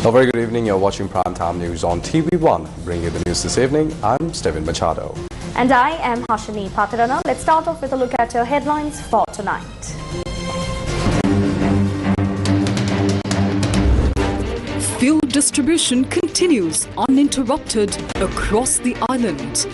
A very good evening. You're watching Primetime News on TV1. Bringing you the news this evening, I'm Steven Machado. And I am Hashini Patarana. Let's start off with a look at your headlines for tonight. Fuel distribution continues uninterrupted across the island.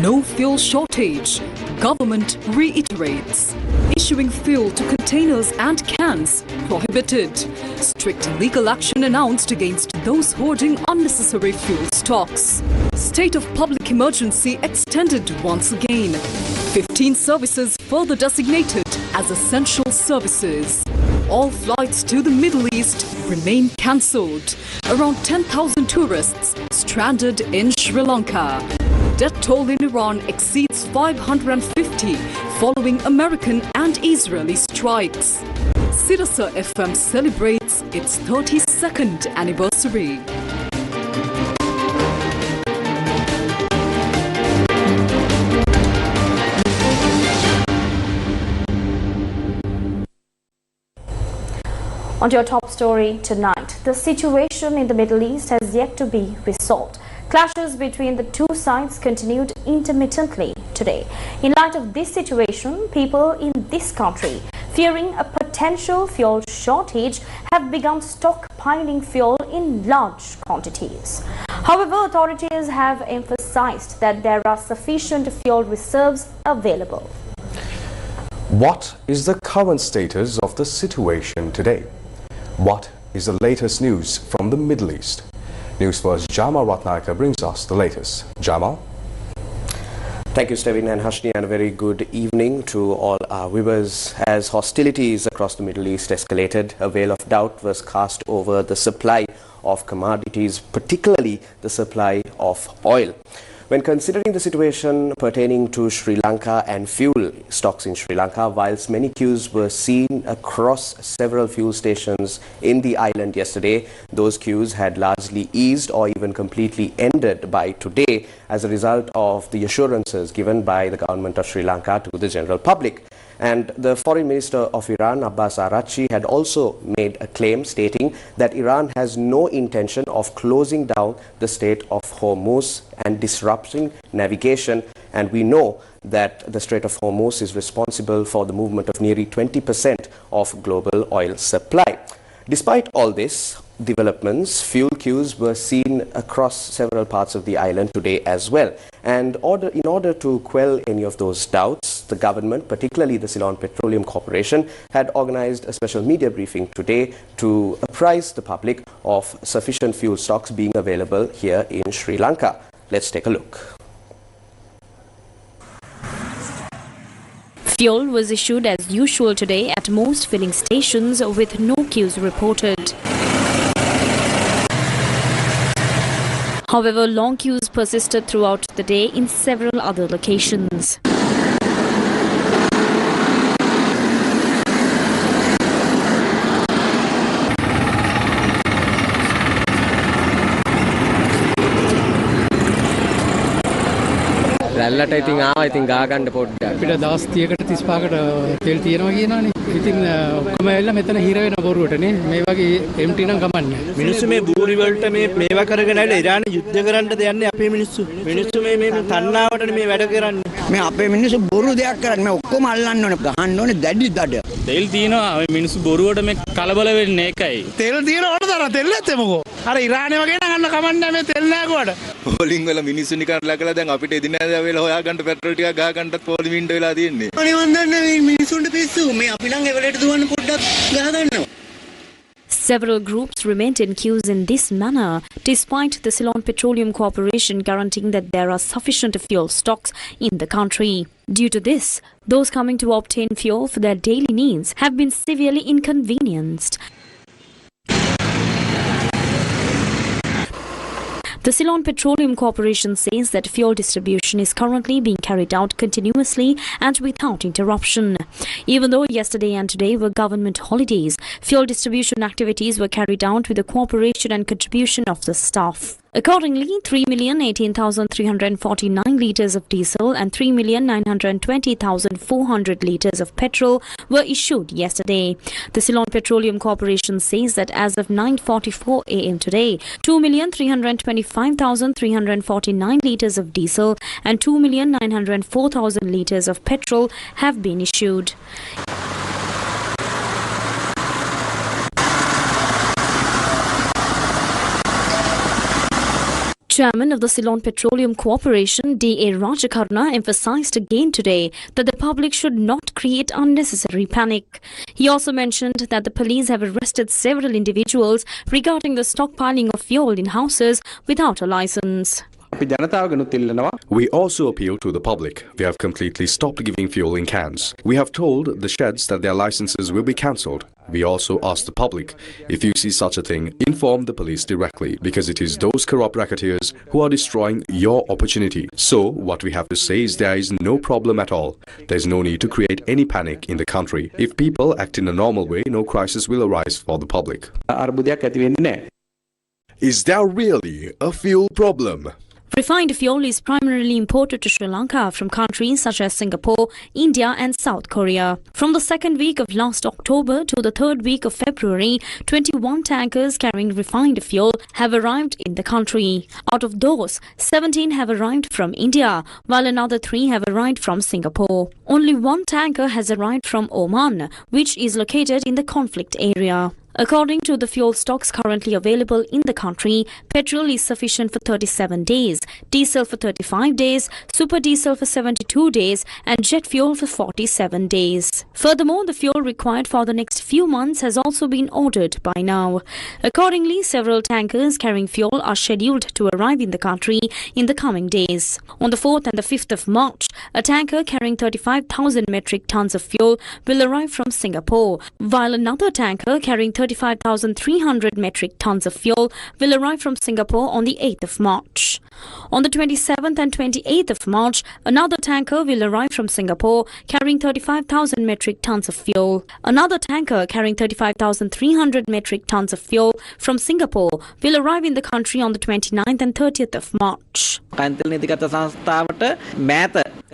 No fuel shortage. Government reiterates. Issuing fuel to containers and cans prohibited. Strict legal action announced against those hoarding unnecessary fuel stocks. State of public emergency extended once again. 15 services further designated as essential services. All flights to the Middle East remain cancelled. Around 10,000 tourists stranded in Sri Lanka. Death toll in Iran exceeds 550 following American and Israeli strikes. Sirasa FM celebrates its 32nd anniversary. On to your top story tonight. The situation in the Middle East has yet to be resolved. Clashes between the two sides continued intermittently today. In light of this situation, people in this country, fearing a potential fuel shortage, have begun stockpiling fuel in large quantities. However, authorities have emphasized that there are sufficient fuel reserves available. What is the current status of the situation today? What is the latest news from the Middle East? Newsfirst Jama Ratnayaka brings us the latest. Jama? Thank you, Steven and Hashni, and a very good evening to all our viewers. As hostilities across the Middle East escalated, a veil of doubt was cast over the supply of commodities, particularly the supply of oil. When considering the situation pertaining to Sri Lanka and fuel stocks in Sri Lanka, whilst many queues were seen across several fuel stations in the island yesterday, those queues had largely eased or even completely ended by today as a result of the assurances given by the government of Sri Lanka to the general public. And the Foreign Minister of Iran, Abbas Araghchi, had also made a claim stating that Iran has no intention of closing down the Strait of Hormuz and disrupting navigation. And we know that the Strait of Hormuz is responsible for the movement of nearly 20% of global oil supply. Despite all this developments, fuel queues were seen across several parts of the island today as well. And in order to quell any of those doubts, the government, particularly the Ceylon Petroleum Corporation, had organized a special media briefing today to apprise the public of sufficient fuel stocks being available here in Sri Lanka. Let's take a look. Fuel was issued as usual today at most filling stations with no queues reported. However, long queues persisted throughout the day in several other locations. රැල්ලට ඉතින් ආවා ඉතින් ගා ගන්න පොඩ්ඩක් අපිට දවස් 30කට 35කට තෙල් තියෙනවා කියනවනේ ඉතින් ඔක්කොම ඇවිල්ලා මෙතන හිර වෙන බොරුවටනේ මේ වගේ එම්ටි නම් කමන්නේ මිනිස්සු මේ බූරි වලට මේවා කරගෙන ඇවිල්ලා ඉරාන යුද්ධ කරන්නද යන්නේ අපේ මිනිස්සු මේ තණ්හාවටනේ මේ වැඩ කරන්නේ මේ අපේ මිනිස්සු බොරු දෙයක් කරන්නේ මේ ඔක්කොම අල්ලන්න ඕනේ ගහන්න ඕනේ දැඩි දඩ තෙල් තියෙනවා මේ මිනිස්සු බොරුවට මේ කලබල වෙන්නේ ඒකයි තෙල් තියෙනවට තරම් තෙල් නැත්තේ මොකෝ අර ඉරානේ වගේ නම් අන්න කමන්නේ මේ තෙල් නෑකුවට පෝලිං වල මිනිස්සු නිකන් ලකලා දැන් අපිට එදිනෙදා වෙලා හොයාගන්න පෙට්‍රල් ටිකක් ගහ ගන්නත් පොලිං වින්ඩෝ වෙලා තියෙන්නේ. අනේ මන් දන්නේ මේ මිනිස්සුන්ට පිස්සු. මේ අපි නම් එවලට දුවන්න පොඩ්ඩක් ගහ ගන්නවා. Several groups remained in queues in this manner, despite the Ceylon Petroleum Corporation guaranteeing that there are sufficient fuel stocks in the country. Due to this, those coming to obtain fuel for their daily needs have been severely inconvenienced. The Ceylon Petroleum Corporation says that fuel distribution is currently being carried out continuously and without interruption. Even though yesterday and today were government holidays, fuel distribution activities were carried out with the cooperation and contribution of the staff. Accordingly, 3,018,349 litres of diesel and 3,920,400 litres of petrol were issued yesterday. The Ceylon Petroleum Corporation says that as of 9:44 a.m. today, 2,325,349 litres of diesel and 2,904,000 litres of petrol have been issued. Chairman of the Ceylon Petroleum Corporation, D.A. Rajakarna, emphasized again today that the public should not create unnecessary panic. He also mentioned that the police have arrested several individuals regarding the stockpiling of fuel in houses without a license. We also appeal to the public. We have completely stopped giving fuel in cans. We have told the sheds that their licenses will be cancelled. We also ask the public, if you see such a thing, inform the police directly, because it is those corrupt racketeers who are destroying your opportunity. So, what we have to say is there is no problem at all. There is no need to create any panic in the country. If people act in a normal way, no crisis will arise for the public. Is there really a fuel problem? Refined fuel is primarily imported to Sri Lanka from countries such as Singapore, India and South Korea. From the second week of last October to the third week of February, 21 tankers carrying refined fuel have arrived in the country. Out of those, 17 have arrived from India, while another 3 have arrived from Singapore. Only one tanker has arrived from Oman, which is located in the conflict area. According to the fuel stocks currently available in the country, petrol is sufficient for 37 days, diesel for 35 days, super diesel for 72 days and jet fuel for 47 days. Furthermore, the fuel required for the next few months has also been ordered by now. Accordingly, several tankers carrying fuel are scheduled to arrive in the country in the coming days. On the 4th and the 5th of March, a tanker carrying 35,000 metric tons of fuel will arrive from Singapore, while another tanker carrying 35,300 metric tons of fuel will arrive from Singapore on the 8th of March. On the 27th and 28th of March, another tanker will arrive from Singapore carrying 35,000 metric tons of fuel. Another tanker carrying 35,300 metric tons of fuel from Singapore will arrive in the country on the 29th and 30th of March.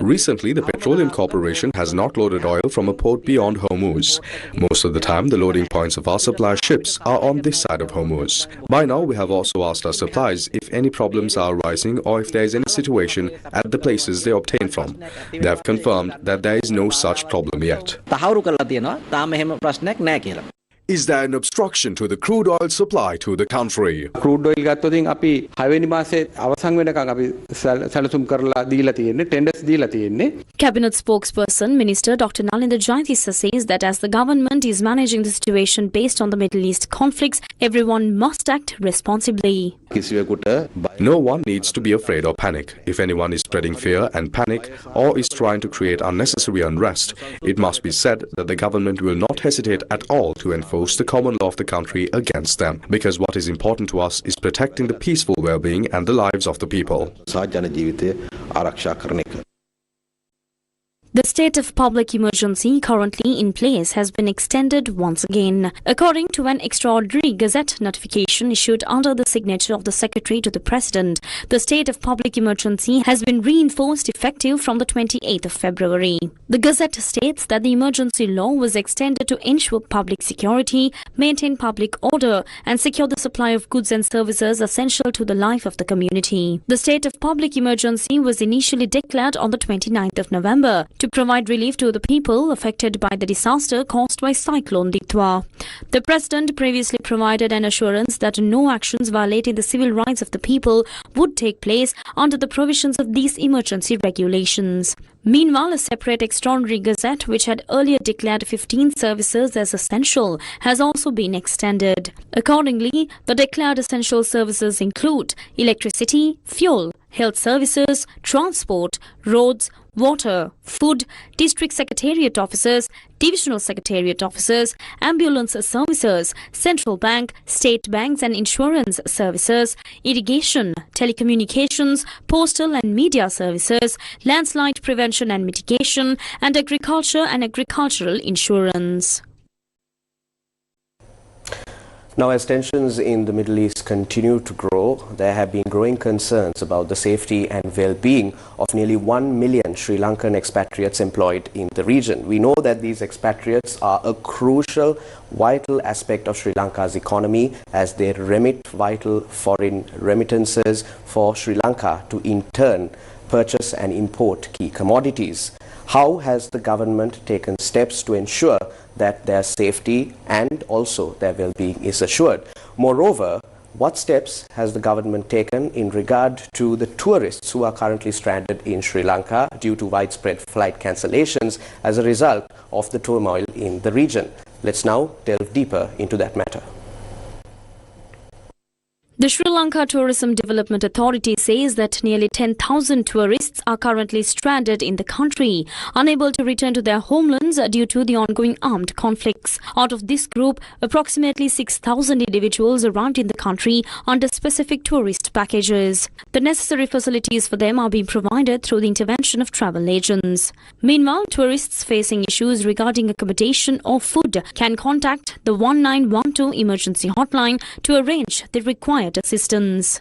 Recently, the Petroleum Corporation has not loaded oil from a port beyond Hormuz. Most of the time, the loading points of our supply ships are on this side of Hormuz. By now, we have also asked our suppliers if any problems are arising or if there is any situation at the places they obtain from. They have confirmed that there is no such problem yet. Is there an obstruction to the crude oil supply to the country? Crude oil gattodin api 6 වෙනි මාසේ අවසන් වෙනකන් අපි සැලසුම් කරලා දීලා තියෙන්නේ tenders දීලා තියෙන්නේ. Cabinet spokesperson Minister Dr. Nalindra Jayatissa says that as the government is managing the situation based on the Middle East conflicts, everyone must act responsibly. No one needs to be afraid or panic. If anyone is spreading fear and panic or is trying to create unnecessary unrest, it must be said that the government will not hesitate at all to enforce the common law of the country against them, because what is important to us is protecting the peaceful well-being and the lives of the people. The state of public emergency currently in place has been extended once again. According to an extraordinary Gazette notification issued under the signature of the Secretary to the President, the state of public emergency has been reinforced effective from the 28th of February. The Gazette states that the emergency law was extended to ensure public security, maintain public order and secure the supply of goods and services essential to the life of the community. The state of public emergency was initially declared on the 29th of November to provide relief to the people affected by the disaster caused by Cyclone Ditwa. The President previously provided an assurance that no actions violating the civil rights of the people would take place under the provisions of these emergency regulations. Meanwhile, a separate extraordinary gazette which had earlier declared 15 services as essential has also been extended. Accordingly, the declared essential services include electricity, fuel, health services, transport, roads, water, food, district secretariat officers, divisional secretariat officers, ambulance services, central bank, state banks and insurance services, irrigation, telecommunications, postal and media services, landslide prevention and mitigation, and agriculture and agricultural insurance. Now, as tensions in the Middle East continue to grow, there have been growing concerns about the safety and well-being of nearly 1 million Sri Lankan expatriates employed in the region. We know that these expatriates are a crucial, vital aspect of Sri Lanka's economy as they remit vital foreign remittances for Sri Lanka to in turn purchase and import key commodities. How has the government taken steps to ensure that their safety and also their well-being is assured? Moreover, what steps has the government taken in regard to the tourists who are currently stranded in Sri Lanka due to widespread flight cancellations as a result of the turmoil in the region? Let's now delve deeper into that matter. The Sri Lanka Tourism Development Authority says that nearly 10,000 tourists are currently stranded in the country, unable to return to their homelands due to the ongoing armed conflicts. Out of this group, approximately 6,000 individuals arrived in the country under specific tourist packages. The necessary facilities for them are being provided through the intervention of travel agents. Meanwhile, tourists facing issues regarding accommodation or food can contact the 1912 emergency hotline to arrange the required assistance.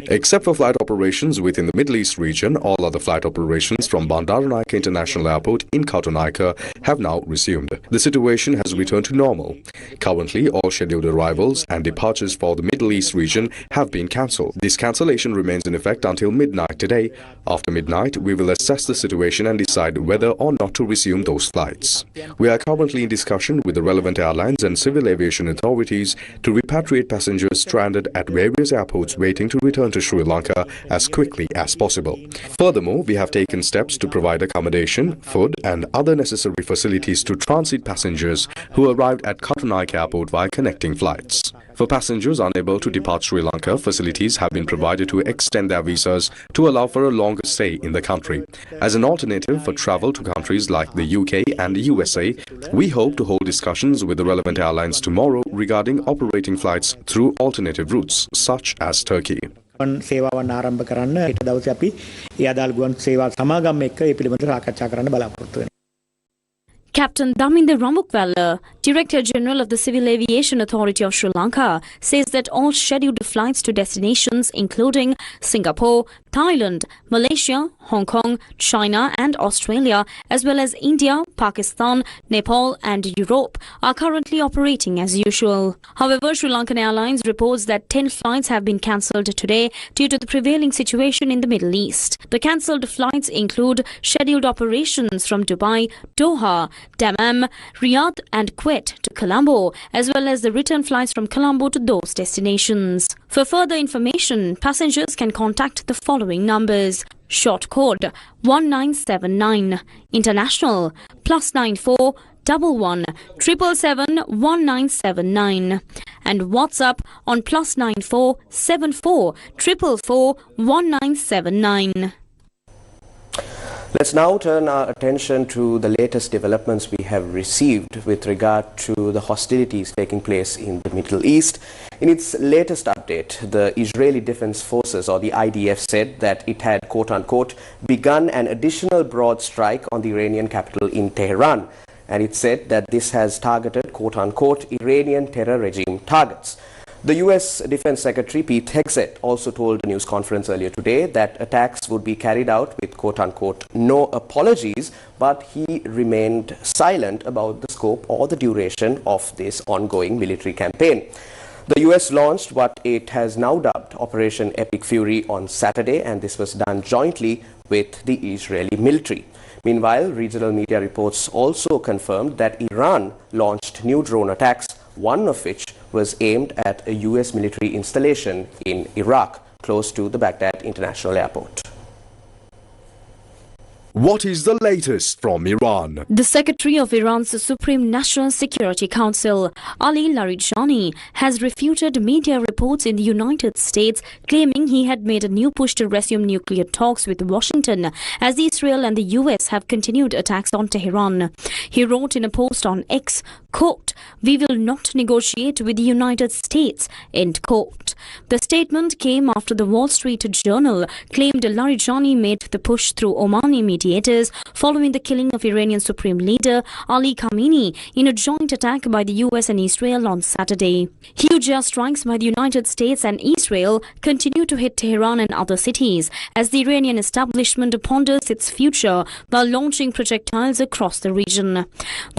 Except for flight operations within the Middle East region, all other flight operations from Bandaranaike International Airport in Kautonaika have now resumed. The situation has returned to normal. Currently, all scheduled arrivals and departures for the Middle East region have been cancelled. This cancellation remains in effect until midnight today. After midnight, we will assess the situation and decide whether or not to resume those flights. We are currently in discussion with the relevant airlines and civil aviation authorities to repatriate passengers stranded at various airports waiting to return to Sri Lanka as quickly as possible. Furthermore, we have taken steps to provide accommodation, food and other necessary facilities to transit passengers who arrived at Kautonaika Airport via connecting flights. For passengers unable to depart Sri Lanka, facilities have been provided to extend their visas to allow for a longer stay in the country. As an alternative for travel to countries like the UK and the USA, we hope to hold discussions with the relevant airlines tomorrow regarding operating flights through alternative routes such as Turkey. සේවාවන් ආරම්භ කරන්න ඊට දවසේ අපි ඒ අදාළ ගුවන් සේවා සමාගම් එක්ක ඒ පිළිබඳව සාකච්ඡා කරන්න බලාපොරොත්තු වෙනවා. Captain Daminda Ramukvella, Director General of the Civil Aviation Authority of Sri Lanka, says that all scheduled flights to destinations including Singapore, Thailand, Malaysia, Hong Kong, China and Australia, as well as India, Pakistan, Nepal and Europe, are currently operating as usual. However, Sri Lankan Airlines reports that 10 flights have been cancelled today due to the prevailing situation in the Middle East. The cancelled flights include scheduled operations from Dubai, Doha, Dammam, Riyadh and Kuwait to Colombo, as well as the return flights from Colombo to those destinations. For further information, passengers can contact the following numbers. Short code 1979, international +94 11 777 1979, and WhatsApp on +94 74 444 1979. Let's now turn our attention to the latest developments we have received with regard to the hostilities taking place in the Middle East. In its latest update, the Israeli Defense Forces, or the IDF, said that it had, quote-unquote, begun an additional broad strike on the Iranian capital in Tehran. And it said that this has targeted, quote-unquote, Iranian terror regime targets. The US Defense Secretary Pete Hegseth also told a news conference earlier today that attacks would be carried out with quote-unquote no apologies, but he remained silent about the scope or the duration of this ongoing military campaign. The US launched what it has now dubbed Operation Epic Fury on Saturday, and this was done jointly with the Israeli military. Meanwhile, regional media reports also confirmed that Iran launched new drone attacks, one of which was aimed at a US military installation in Iraq, close to the Baghdad International Airport. What is the latest from Iran? The Secretary of Iran's Supreme National Security Council, Ali Larijani, has refuted media reports in the United States claiming he had made a new push to resume nuclear talks with Washington as Israel and the US have continued attacks on Tehran. He wrote in a post on X, quote, "We will not negotiate with the United States," end quote. The statement came after the Wall Street Journal claimed Larijani made the push through Omani media mediators following the killing of Iranian Supreme Leader Ali Khamenei in a joint attack by the US and Israel on Saturday. Huge airstrikes by the United States and Israel continue to hit Tehran and other cities as the Iranian establishment ponders its future while launching projectiles across the region.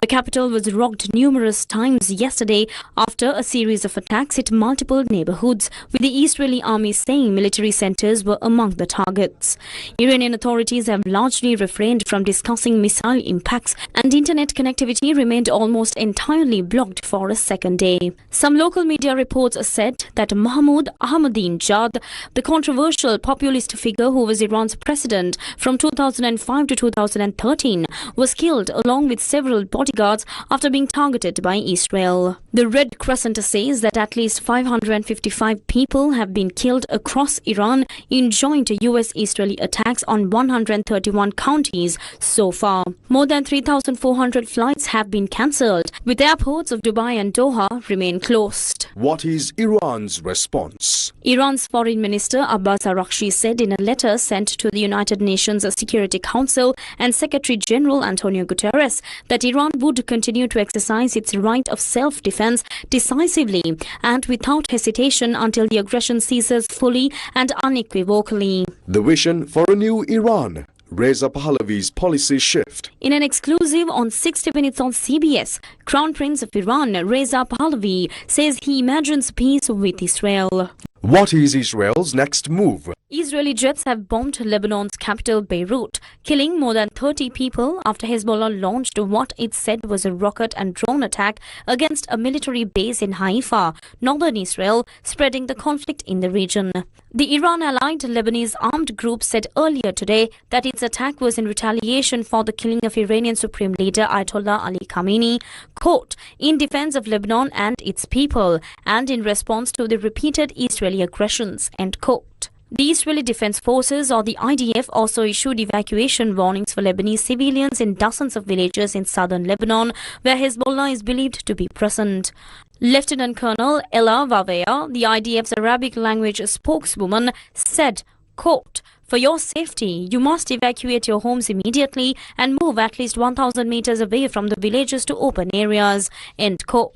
The capital was rocked numerous times yesterday after a series of attacks hit multiple neighborhoods, with the Israeli army saying military centers were among the targets. Iranian authorities have largely refrained from discussing missile impacts, and internet connectivity remained almost entirely blocked for a second day. Some local media reports said that Mahmoud Ahmadinejad, the controversial populist figure who was Iran's president from 2005 to 2013, was killed along with several bodyguards after being targeted by Israel. The Red Crescent says that at least 555 people have been killed across Iran in joint US-Israeli attacks on 131 counties so far. More than 3,400 flights have been cancelled, with airports of Dubai and Doha remain closed. What is Iran's response? Iran's Foreign Minister Abbas Araghchi said in a letter sent to the United Nations Security Council and Secretary General Antonio Guterres that Iran would continue to exercise its right of self-defense decisively and without hesitation until the aggression ceases fully and unequivocally. The vision for a new Iran. Reza Pahlavi's policy shift. In an exclusive on 60 Minutes on CBS, Crown Prince of Iran Reza Pahlavi says he imagines peace with Israel. What is Israel's next move? Israeli jets have bombed Lebanon's capital Beirut, killing more than 30 people after Hezbollah launched what it said was a rocket and drone attack against a military base in Haifa, northern Israel, spreading the conflict in the region. The Iran-allied Lebanese armed group said earlier today that its attack was in retaliation for the killing of Iranian Supreme Leader Ayatollah Ali Khamenei, quote, in defense of Lebanon and its people, and in response to the repeated Israeli aggressions, end quote. The Israeli Defense Forces, or the IDF, also issued evacuation warnings for Lebanese civilians in dozens of villages in southern Lebanon, where Hezbollah is believed to be present. Lieutenant Colonel Ella Vavea, the IDF's Arabic language spokeswoman, said, quote, for your safety, you must evacuate your homes immediately and move at least 1,000 meters away from the villages to open areas, end quote.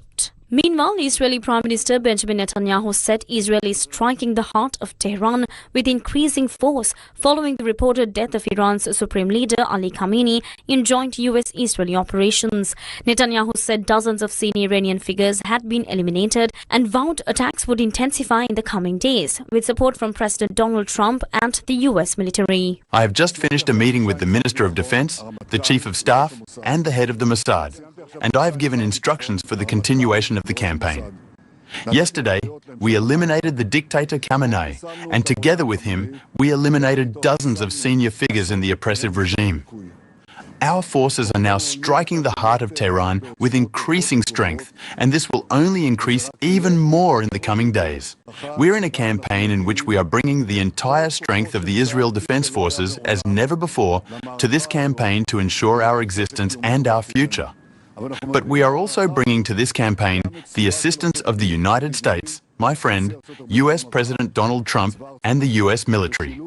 Meanwhile, Israeli Prime Minister Benjamin Netanyahu said Israel is striking the heart of Tehran with increasing force following the reported death of Iran's Supreme Leader Ali Khamenei in joint US-Israeli operations. Netanyahu said dozens of senior Iranian figures had been eliminated and vowed attacks would intensify in the coming days, with support from President Donald Trump and the US military. I have just finished a meeting with the Minister of Defense, the Chief of Staff and the head of the Mossad, and I have given instructions for the continuation of the campaign. Yesterday, we eliminated the dictator Khamenei, and together with him, we eliminated dozens of senior figures in the oppressive regime. Our forces are now striking the heart of Tehran with increasing strength, and this will only increase even more in the coming days. We're in a campaign in which we are bringing the entire strength of the Israel Defense Forces, as never before, to this campaign to ensure our existence and our future. But we are also bringing to this campaign the assistance of the United States, my friend, US President Donald Trump, and the US military.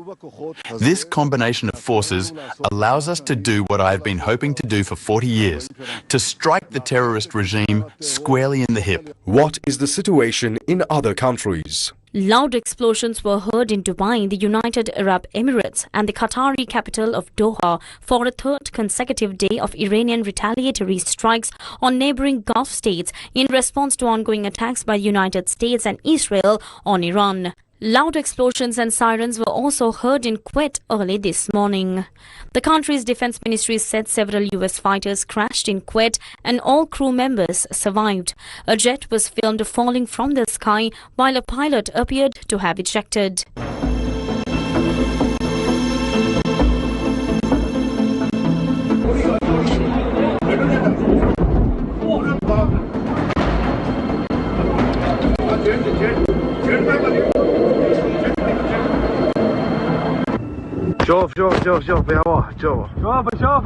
This combination of forces allows us to do what I have been hoping to do for 40 years, to strike the terrorist regime squarely in the hip. What is the situation in other countries? Loud explosions were heard in Dubai, the United Arab Emirates, and the Qatari capital of Doha for a third consecutive day of Iranian retaliatory strikes on neighboring Gulf states in response to ongoing attacks by the United States and Israel on Iran. Loud explosions and sirens were also heard in Kuwait early this morning. The country's defense ministry said several US fighters crashed in Kuwait and all crew members survived. A jet was filmed falling from the sky while a pilot appeared to have ejected. شوف يا شوف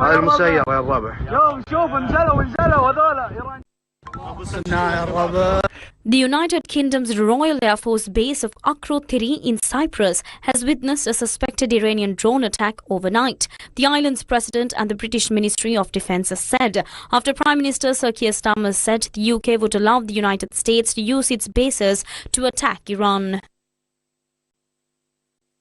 هذا المسير يا الربع The United Kingdom's Royal Air Force base of Akrotiri in Cyprus has witnessed a suspected Iranian drone attack overnight. The island's president and the British Ministry of Defence said, after Prime Minister Sir Keir Starmer said the UK would allow the United States to use its bases to attack Iran.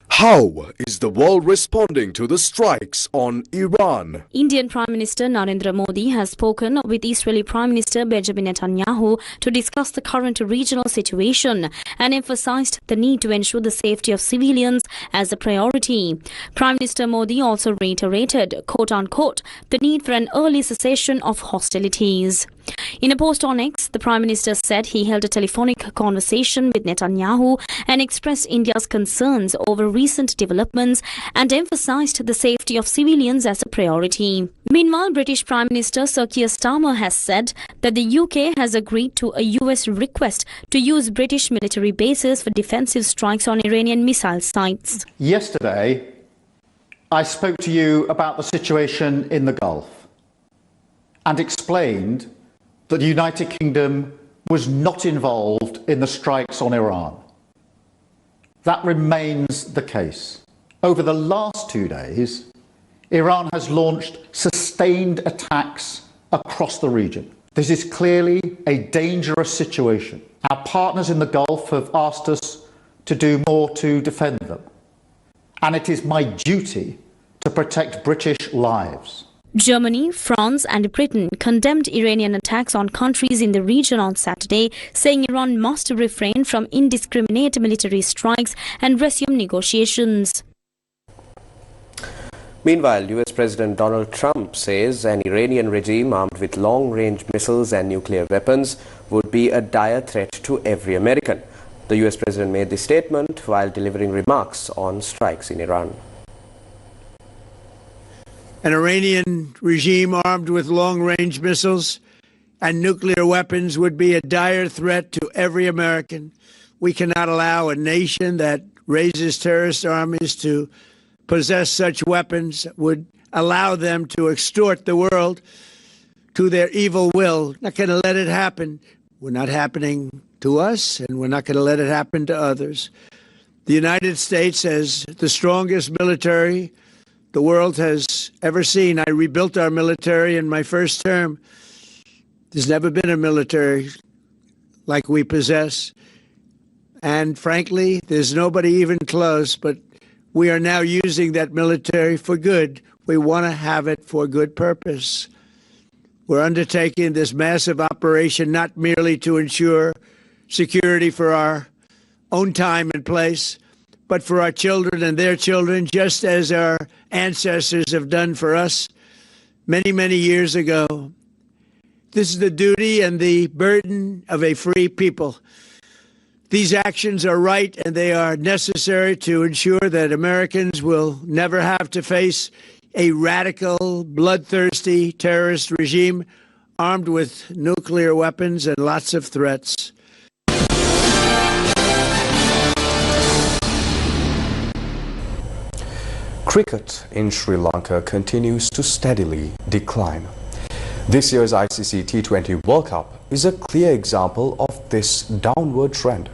How is the world responding to the strikes on Iran? Indian Prime Minister Narendra Modi has spoken with Israeli Prime Minister Benjamin Netanyahu to discuss the current regional situation and emphasized the need to ensure the safety of civilians as a priority. Prime Minister Modi also reiterated, quote-unquote, the need for an early cessation of hostilities. In a post on X, the Prime Minister said he held a telephonic conversation with Netanyahu and expressed India's concerns over recent developments and emphasized the safety of civilians as a priority. Meanwhile, British Prime Minister Sir Keir Starmer has said that the UK has agreed to a US request to use British military bases for defensive strikes on Iranian missile sites. Yesterday, I spoke to you about the situation in the Gulf and explained that the United Kingdom was not involved in the strikes on Iran. That remains the case. Over the last 2 days, Iran has launched sustained attacks across the region. This is clearly a dangerous situation. Our partners in the Gulf have asked us to do more to defend them. And it is my duty to protect British lives. Germany, France and Britain condemned Iranian attacks on countries in the region on Saturday, saying Iran must refrain from indiscriminate military strikes and resume negotiations. Meanwhile, US President Donald Trump says an Iranian regime armed with long-range missiles and nuclear weapons would be a dire threat to every American. The US President made this statement while delivering remarks on strikes in Iran. An Iranian regime armed with long-range missiles and nuclear weapons would be a dire threat to every American. We cannot allow a nation that raises terrorist armies to possess such weapons, would allow them to extort the world to their evil will. Not going to let it happen. We're not happening to us, and we're not going to let it happen to others. The United States has the strongest military the world has ever seen. I rebuilt our military in my first term. There's never been a military like we possess. And frankly, there's nobody even close, but we are now using that military for good. We want to have it for good purpose. We're undertaking this massive operation not merely to ensure security for our own time and place, but for our children and their children, just as our ancestors have done for us many, many years ago. This is the duty and the burden of a free people. These actions are right and they are necessary to ensure that Americans will never have to face a radical, bloodthirsty terrorist regime armed with nuclear weapons and lots of threats. Cricket in Sri Lanka continues to steadily decline. This year's ICC T20 World Cup is a clear example of this downward trend.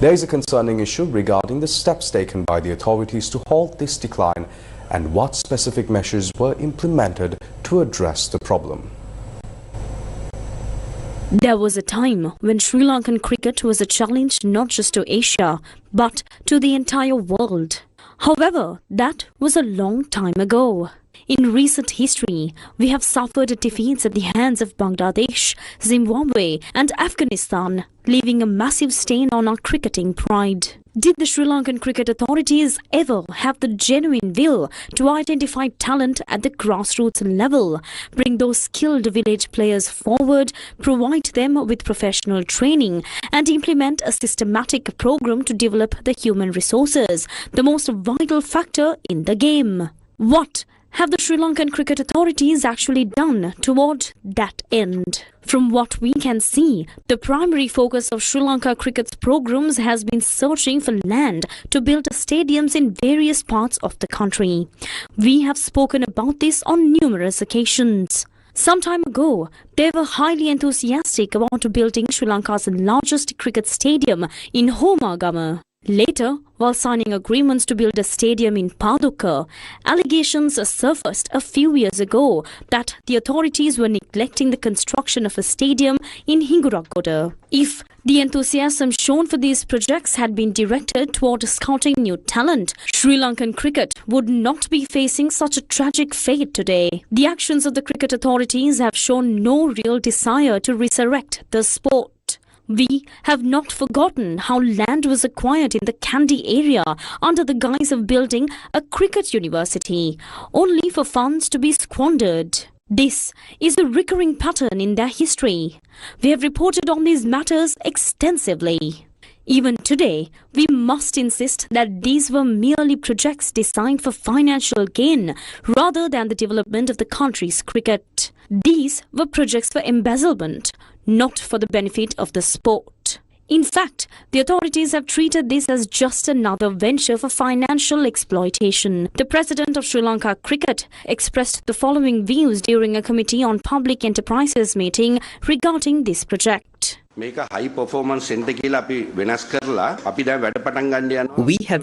There is a concerning issue regarding the steps taken by the authorities to halt this decline and what specific measures were implemented to address the problem. There was a time when Sri Lankan cricket was a challenge not just to Asia, but to the entire world. However, that was a long time ago. In recent history, we have suffered defeats at the hands of Bangladesh, Zimbabwe and Afghanistan, leaving a massive stain on our cricketing pride. Did the Sri Lankan cricket authorities ever have the genuine will to identify talent at the grassroots level, bring those skilled village players forward, provide them with professional training, and implement a systematic program to develop the human resources, the most vital factor in the game? What have the Sri Lankan cricket authorities actually done toward that end? From what we can see, the primary focus of Sri Lanka cricket's programs has been searching for land to build stadiums in various parts of the country. We have spoken about this on numerous occasions. Some time ago, they were highly enthusiastic about building Sri Lanka's largest cricket stadium in Homagama. Later, while signing agreements to build a stadium in Paduka, allegations surfaced a few years ago that the authorities were neglecting the construction of a stadium in Hingurakoda. If the enthusiasm shown for these projects had been directed toward scouting new talent, Sri Lankan cricket would not be facing such a tragic fate today. The actions of the cricket authorities have shown no real desire to resurrect the sport. We have not forgotten how land was acquired in the Kandy area under the guise of building a cricket university, only for funds to be squandered. This is a recurring pattern in their history. We have reported on these matters extensively. Even today, we must insist that these were merely projects designed for financial gain rather than the development of the country's cricket. These were projects for embezzlement, not for the benefit of the sport. In fact, the authorities have treated this as just another venture for financial exploitation. The president of Sri Lanka Cricket expressed the following views during a Committee on Public Enterprises meeting regarding this project. We have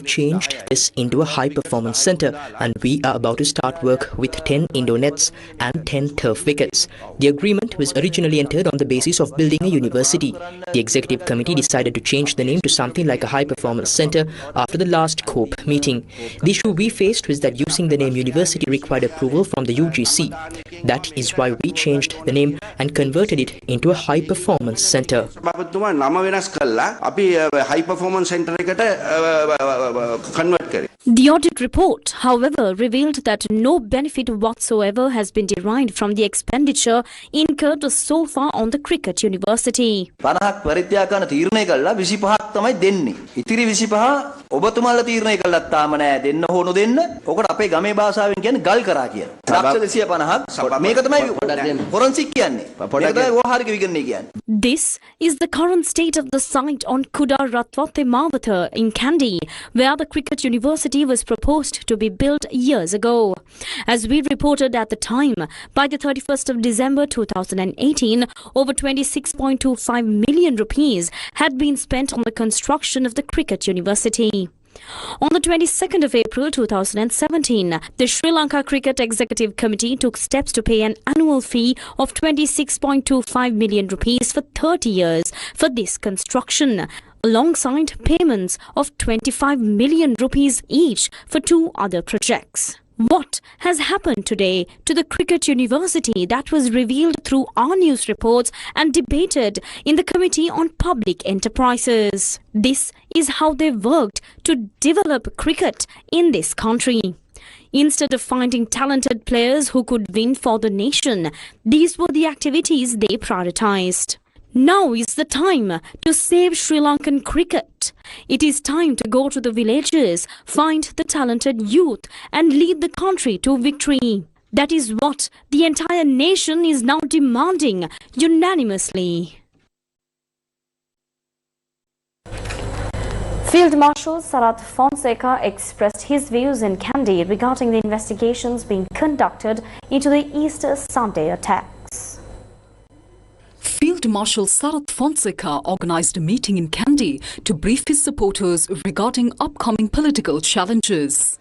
changed this into a high performance center and we are about to start work with 10 indoor nets and 10 turf wickets. The agreement was originally entered on the basis of building a university. The executive committee decided to change the name to something like a high performance center after the last COPE meeting. The issue we faced was that using the name university required approval from the UGC. That is why we changed the name and converted it into a high performance center. The audit report, however, revealed that no benefit whatsoever has been derived from the expenditure incurred so far on the cricket university. This is the current state of the site on Kuda Ratwate Mawatha in Kandy, where the cricket university was proposed to be built years ago. As we reported at the time, by the 31st of December 2018, over 26.25 million rupees had been spent on the construction of the cricket university. On the 22nd of April 2017, the Sri Lanka Cricket Executive Committee took steps to pay an annual fee of 26.25 million rupees for 30 years for this construction, alongside payments of 25 million rupees each for 2 other projects. What has happened today to the cricket university that was revealed through our news reports and debated in the Committee on Public Enterprises? This is how they worked to develop cricket in this country. Instead of finding talented players who could win for the nation, these were the activities they prioritized. Now is the time to save Sri Lankan cricket. It is time to go to the villages, find the talented youth and lead the country to victory. That is what the entire nation is now demanding unanimously. Field Marshal Sarath Fonseka expressed his views in Kandy regarding the investigations being conducted into the Easter Sunday attacks. Field Marshal Sarath Fonseka organised a meeting in Kandy to brief his supporters regarding upcoming political challenges.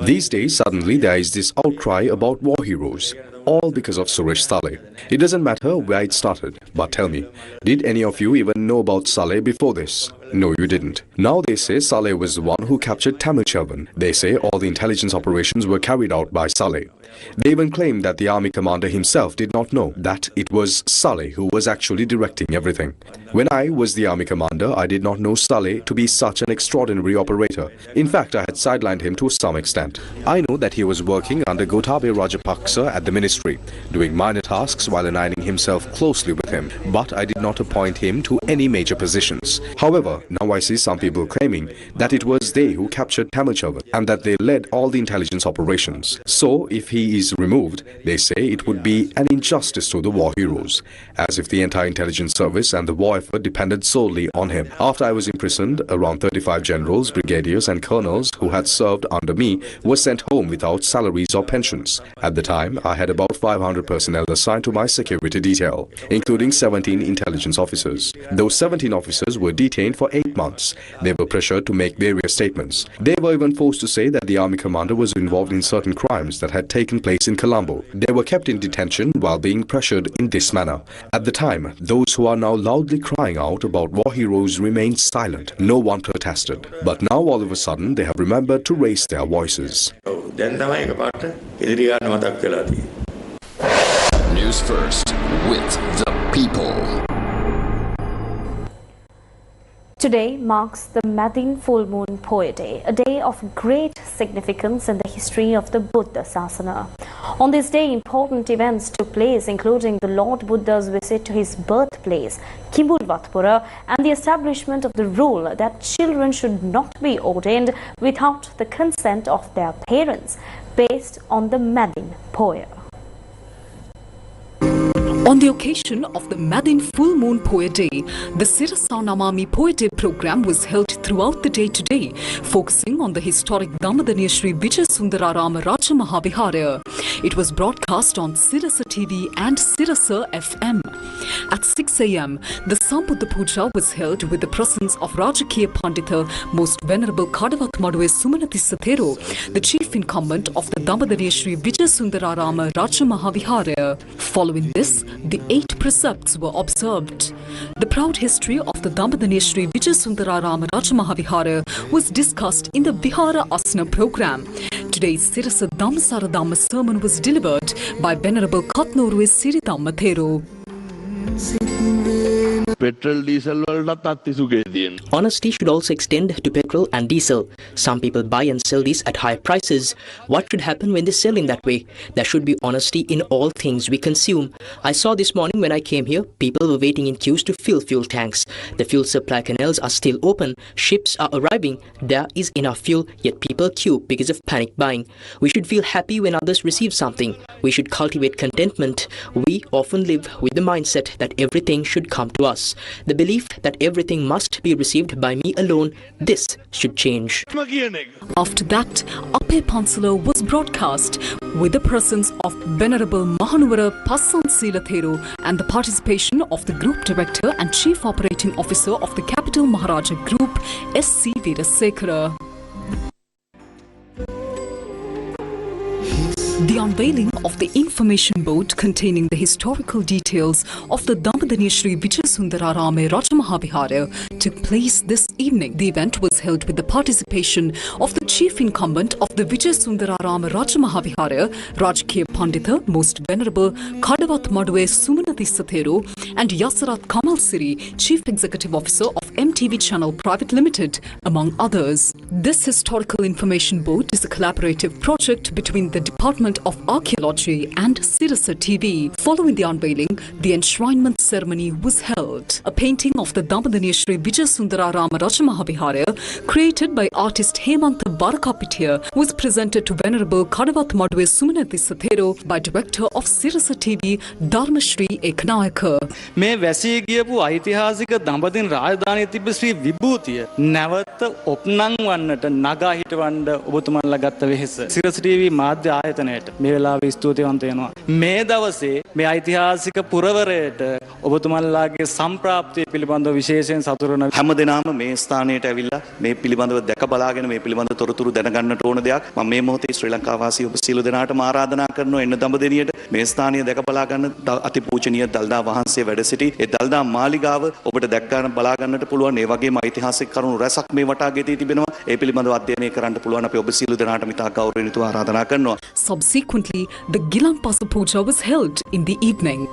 These days, suddenly there is this outcry about war heroes, all because of Suresh Saleh. It doesn't matter where it started, but tell me, did any of you even know about Saleh before this? No, you didn't. Now they say Saleh was the one who captured Tamil Chelvan. They say all the intelligence operations were carried out by Saleh. They even claim that the army commander himself did not know that it was Saleh who was actually directing everything. When I was the army commander, I did not know Saleh to be such an extraordinary operator. In fact, I had sidelined him to some extent. I know that he was working under Gotabaya Rajapaksa at the ministry, doing minor tasks while aligning himself closely with him, but I did not appoint him to any major positions. However, However, now I see some people claiming that it was they who captured Tamilchavan and that they led all the intelligence operations. So, if he is removed, they say it would be an injustice to the war heroes, as if the entire intelligence service and the war effort depended solely on him. After I was imprisoned, around 35 generals, brigadiers and colonels who had served under me were sent home without salaries or pensions. At the time, I had about 500 personnel assigned to my security detail, including 17 intelligence officers. Those 17 officers were detained for 8 months. They were pressured to make various statements. They were even forced to say that the army commander was involved in certain crimes that had taken place in Colombo. They were kept in detention while being pressured in this manner. At the time, those who are now loudly crying out about war heroes remained silent. No one protested. But now all of a sudden, they have remembered to raise their voices. News First with the people. Today marks the Madin Full Moon Poya Day, a day of great significance in the history of the Buddha Sasana. On this day, important events took place, including the Lord Buddha's visit to his birthplace, Kimbulwatpura, and the establishment of the rule that children should not be ordained without the consent of their parents, based on the Madin Poya. On the occasion of the Madin Full Moon Poya Day, the Sirasa Namami Poya Day program was held throughout the day today, focusing on the historic Dhammadaniya Sri Vijay Sundararama Raja Mahavihara. It was broadcast on Sirasa TV and Sirasa FM. At 6 a.m., the Sambuddha Puja was held with the presence of Rajakiya Pandita, Most Venerable Kadavath Maduwe Sumanati Sathero, the chief incumbent of the Dhammadaniya Sri Vijay Sundararama Raja Mahavihara. Following this, the 8 precepts were observed. The proud history of the Dhammadaniya Sri Vijay Sundararama Raja Mahavihara was discussed in the Vihara Asana program. Today's Sirasa Dhammasara Dhamma sermon was delivered by Venerable Katnoruwe Siri Dhammathero. Petrol, diesel, Honesty should also extend to petrol and diesel. Some people buy and sell these at high prices. What should happen when they sell in that way? There should be honesty in all things we consume. I saw this morning when I came here, people were waiting in queues to fill fuel tanks. The fuel supply canals are still open. Ships are arriving. There is enough fuel, yet people queue because of panic buying. We should feel happy when others receive something. We should cultivate contentment. We often live with the mindset that everything should come to us. The belief that everything must be received by me alone, this should change. After that, Ape Pansalo was broadcast with the presence of Venerable Mahanuvara Passan Silathero and the participation of the Group Director and Chief Operating Officer of the Capital Maharaja Group, S.C. Veerasekara. The unveiling of the information board containing the historical details of the Dhammadaniya Sri Vijay Sundararama Raja Mahavihara took place this evening. The event was held with the participation of the chief incumbent of the Vijay Sundararama Raja Mahavihara, Rajakiya Pandita, Most Venerable Kadavath Maduwe Sumanati Sathero, and Yasarat Kamal Siri, Chief Executive Officer of MTV Channel Private Limited, among others. This historical information board is a collaborative project between the Department of Archaeology and Sirasa TV. Following the unveiling, the enshrinement ceremony was held. A painting of the Dhammadaniya Sri Vijay Sundararama Raja Mahavihara, created by artist Hemanta Barakapitiya, was presented to Venerable Kadavath Maduwe Sumanati Sathero by Director of Sirasa TV, Dharmashri Ekanayaka. මේ වැසී ගියපු ඓතිහාසික දඹදිව රාජධානියේ තිබ්බ ශ්‍රී විභූතිය නැවත ඔප්නං වන්නට නගා හිටවන්න ඔබතුමන්ලා ගත්ත වෙහෙස සිරස ටීවී මාධ්‍ය ආයතනයට මේ වෙලාවේ ස්තුතිවන්ත වෙනවා. මේ දවසේ මේ ඓතිහාසික පුරවරයට ඔබතුමන්ලාගේ සම්ප්‍රාප්තිය පිළිබඳව විශේෂයෙන් සතුටු වෙන හැමදෙනාම මේ ස්ථානයට ඇවිල්ලා මේ පිළිබඳව දැක බලාගෙන මේ පිළිබඳව තොරතුරු දැනගන්නට ඕන දෙයක්. මම මේ මොහොතේ ශ්‍රී ලංකා වාසී ඔබ සියලු දෙනාටම ආරාධනා කරනවා එන්න දඹදෙනියට මේ ස්ථානය දැක බලා ගන්න. අතිපූජනීය දල්දා වහන්සේ වැඩ සිටි ඒ දල්දා මාලිගාව ඔබට දැක් ගන්න බලා ගන්නට පුළුවන්. ඒ වගේම ඓතිහාසික කරුණු රැසක් මේ වටා ගෙතී තිබෙනවා. ඒ පිළිබඳව අධ්‍යයනය කරන්න පුළුවන්. අපි ඔබ සියලු දෙනාට මිතා ගෞරවණීයව ආරාධනා කරනවා. Subsequently, the Gilampasa Puja was held in the evening.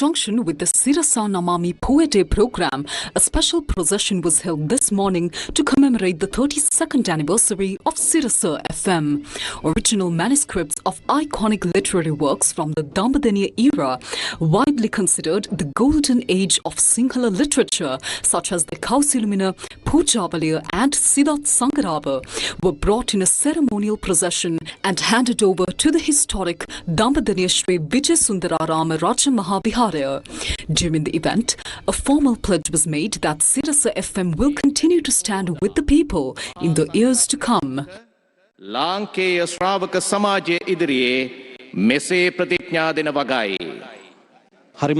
conjunction with the Sirasa Namami Poete program, a special procession was held this morning to commemorate the 32nd anniversary of Sirasa FM. Original manuscripts of iconic literary works from the Dambadeniya era, widely considered the golden age of Sinhala literature, such as the Kausilumina, Poojabalaya and Siddharth Sangaraba, were brought in a ceremonial procession and handed over to the historic Dambadeniya Shri Vijay Sundararama Raja Mahaviharaya. During the event, a formal pledge was made that Sirasa FM will continue to stand with the people in the years to come. Lanka Shravaka Samaje Idriye Mese Pratiknya Dena Vagai. We are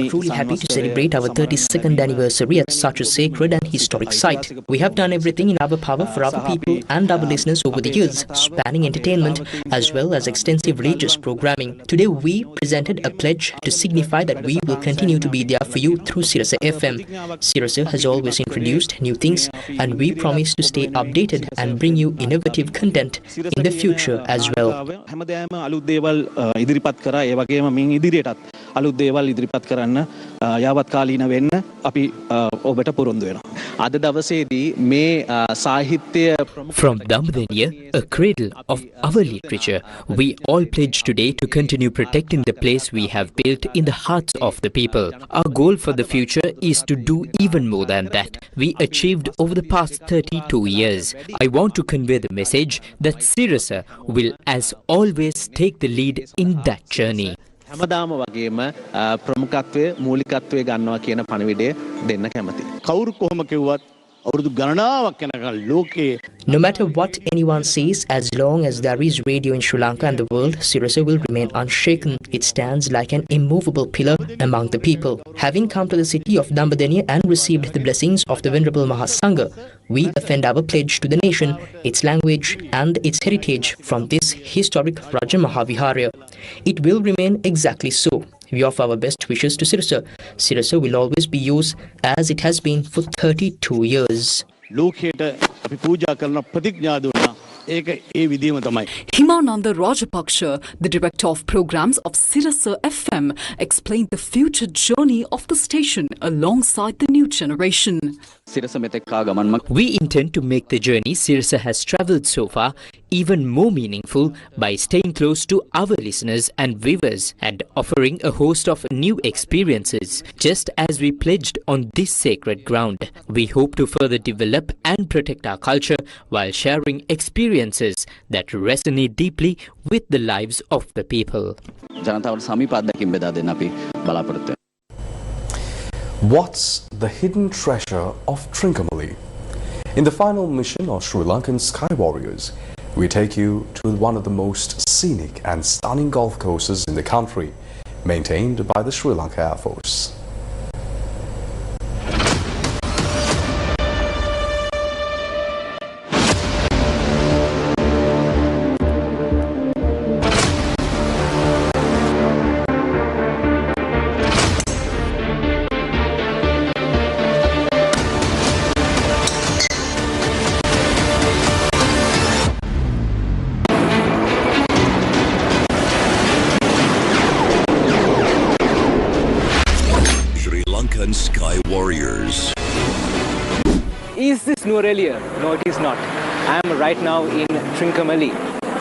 truly happy to celebrate our 32nd anniversary at such a sacred and historic site. We have done everything in our power for our people and our listeners over the years, spanning entertainment as well as extensive religious programming. Today we presented a pledge to signify that we will continue to be there for you through Sirasa FM. Sirasa has always introduced new things, and we promise to stay updated and bring you innovative content in the future as well. ඉදිරියටත් අලුත් දේවල් ඉදිරිපත් කරන්න යාවත් කාලීන වෙන්න අපි ඔබට පොරොන්දු වෙනවා. අද දවසේදී මේ සාහිත්‍ය From Dambadeniya, a cradle of our literature, we all pledge today to continue protecting the place we have built in the hearts of the people. Our goal for the future is to do even more than that we achieved over the past 32 years. I want to convey the message that Sirasa will, as always, take the lead in that journey. හැමදාම වගේම ප්‍රමුඛත්වයේ මූලිකත්වයේ ගන්නවා කියන පණිවිඩය දෙන්න කැමතියි. කවුරු කොහොම කිව්වත් අවුරුදු ගණනාවක් යනකල් ලෝකයේ No matter what anyone says, as long as there is radio in Sri Lanka and the world, Sirasa will remain unshaken. It stands like an immovable pillar among the people. Having come to the city of Dambadeniya and received the blessings of the Venerable Mahasangha, we offend our pledge to the nation, its language and its heritage from this historic Raja Mahaviharaya. It will remain exactly so. We offer our best wishes to Sirasa. Sirasa will always be yours as it has been for 32 years. ලෝකයට අපි පූජා කරන ප්‍රතිඥා දුන්නා. ඒක ඒ විදිහම තමයි. Himananda Rajapaksha, the director of programs of Sirasa FM, explained the future journey of the station alongside the new generation. We intend to make the journey Sirasa has travelled so far even more meaningful by staying close to our listeners and viewers and offering a host of new experiences, just as we pledged on this sacred ground. We hope to further develop and protect our culture while sharing experiences that resonate deeply with the lives of the people. What's the hidden treasure of Trincomalee? In the final mission of Sri Lankan Sky Warriors, we take you to one of the most scenic and stunning golf courses in the country, maintained by the Sri Lanka Air Force. Sky Warriors. Is this Norelia? No, it is not. I am right now in Trincomalee.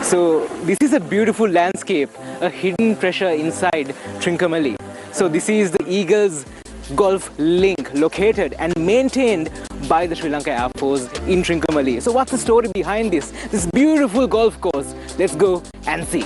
So this is a beautiful landscape, a hidden treasure inside Trincomalee. So this is the Eagles Golf Link, located and maintained by the Sri Lanka Air Force in Trincomalee. So what's the story behind this beautiful golf course? Let's go and see.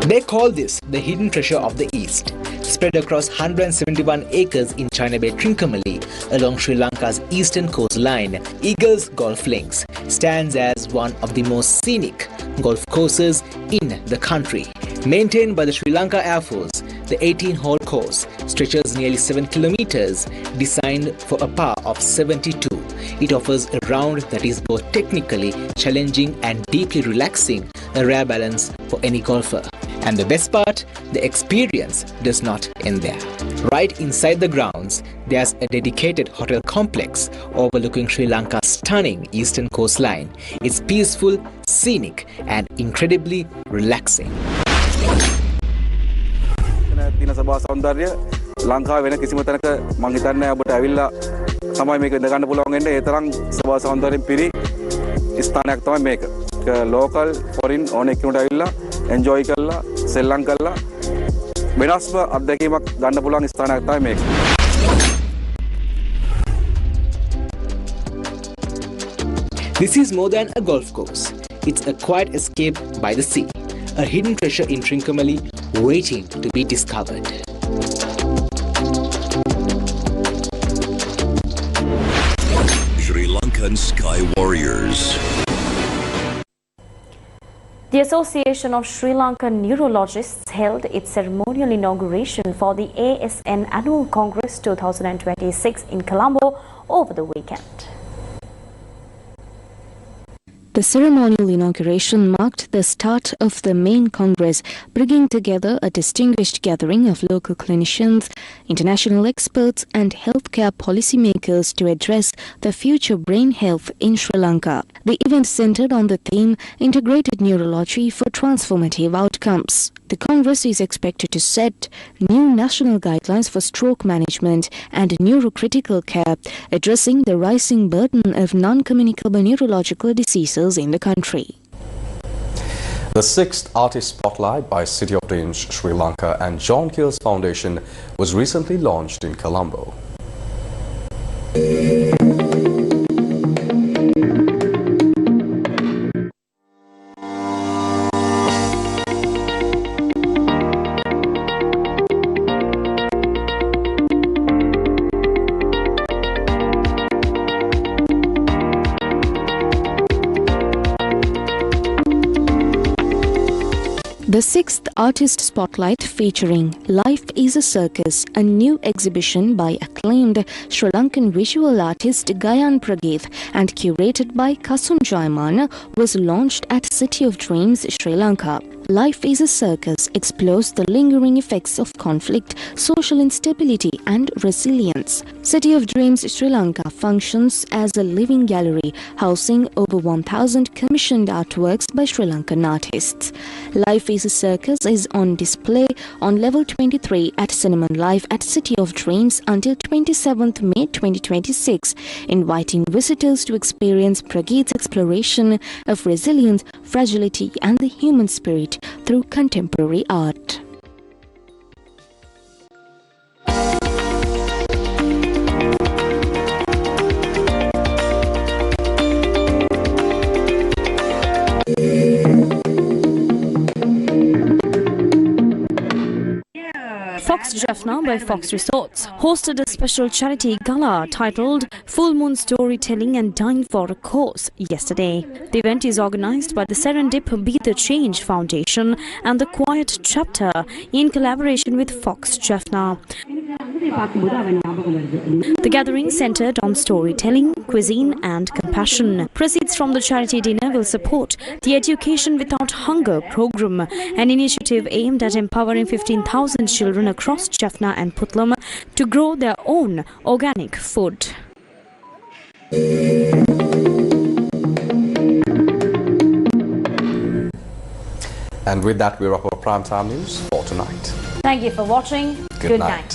They call this the hidden treasure of the East. Spread across 171 acres in China Bay, Trincomalee, along Sri Lanka's eastern coastline, Eagles Golf Links stands as one of the most scenic golf courses in the country. Maintained by the Sri Lanka Air Force, the 18-hole course stretches nearly 7 kilometers, designed for a par of 72. It offers a round that is both technically challenging and deeply relaxing, a rare balance for any golfer. And the best part, the experience does not end there. Right inside the grounds, there's a dedicated hotel complex overlooking Sri Lanka's stunning eastern coastline. It's peaceful, scenic, and incredibly relaxing. දින සභා සෞන්දර්ය ලංකාවේ වෙන කිසිම තැනක මම හිතන්නේ ඔබට ඇවිල්ලා තමයි මේක ඉඳ ගන්න පුළුවන් වෙන්නේ ඒ තරම් සභා සෞන්දර්යයෙන් පිරි ස්ථානයක් තමයි මේක. ලෝකල් ෆොරින් ඕන එක්කෙනෙකුට ඇවිල්ලා එන්ජොයි කරලා සෙල්ලම් කරලා වෙනස්ම අත්දැකීමක් ගන්න පුළුවන් ස්ථානයක් තමයි මේක. This is more than a golf course. It's a quiet escape by the sea. A hidden treasure in Trincomalee waiting to be discovered. Sri Lankan Sky Warriors. The Association of Sri Lankan Neurologists held its ceremonial inauguration for the ASN Annual Congress 2026 in Colombo over the weekend. The ceremonial inauguration marked the start of the main congress, bringing together a distinguished gathering of local clinicians, international experts and healthcare policymakers to address the future brain health in Sri Lanka. The event centered on the theme Integrated Neurology for Transformative Outcomes. The Congress is expected to set new national guidelines for stroke management and neurocritical care, addressing the rising burden of non-communicable neurological diseases in the country. The 6th Artist Spotlight by City of Dreams Sri Lanka and John Keel's Foundation was recently launched in Colombo. The 6th Artist Spotlight featuring Life is a Circus, a new exhibition by acclaimed Sri Lankan visual artist Gayan Prageeth and curated by Kasun Jaimana was launched at City of Dreams, Sri Lanka. Life is a Circus explores the lingering effects of conflict, social instability and resilience. City of Dreams Sri Lanka functions as a living gallery housing over 1,000 commissioned artworks by Sri Lankan artists. Life is a Circus is on display on level 23 at Cinnamon Life at City of Dreams until 27th May 2026, inviting visitors to experience Prageeth's exploration of resilience, fragility and the human spirit through contemporary art. Fox Jaffna by Fox Resorts hosted a special charity gala titled Full Moon Storytelling and Dine for a Cause yesterday. The event is organized by the Serendip Be the Change Foundation and the Quiet Chapter in collaboration with Fox Jaffna. The gathering centered on storytelling, cuisine and compassion. Proceeds from the charity dinner will support the Education Without Hunger program, an initiative aimed at empowering 15,000 children across Jaffna and Putlam to grow their own organic food. And with that, we wrap up Prime Time News for tonight. Thank you for watching. Good night.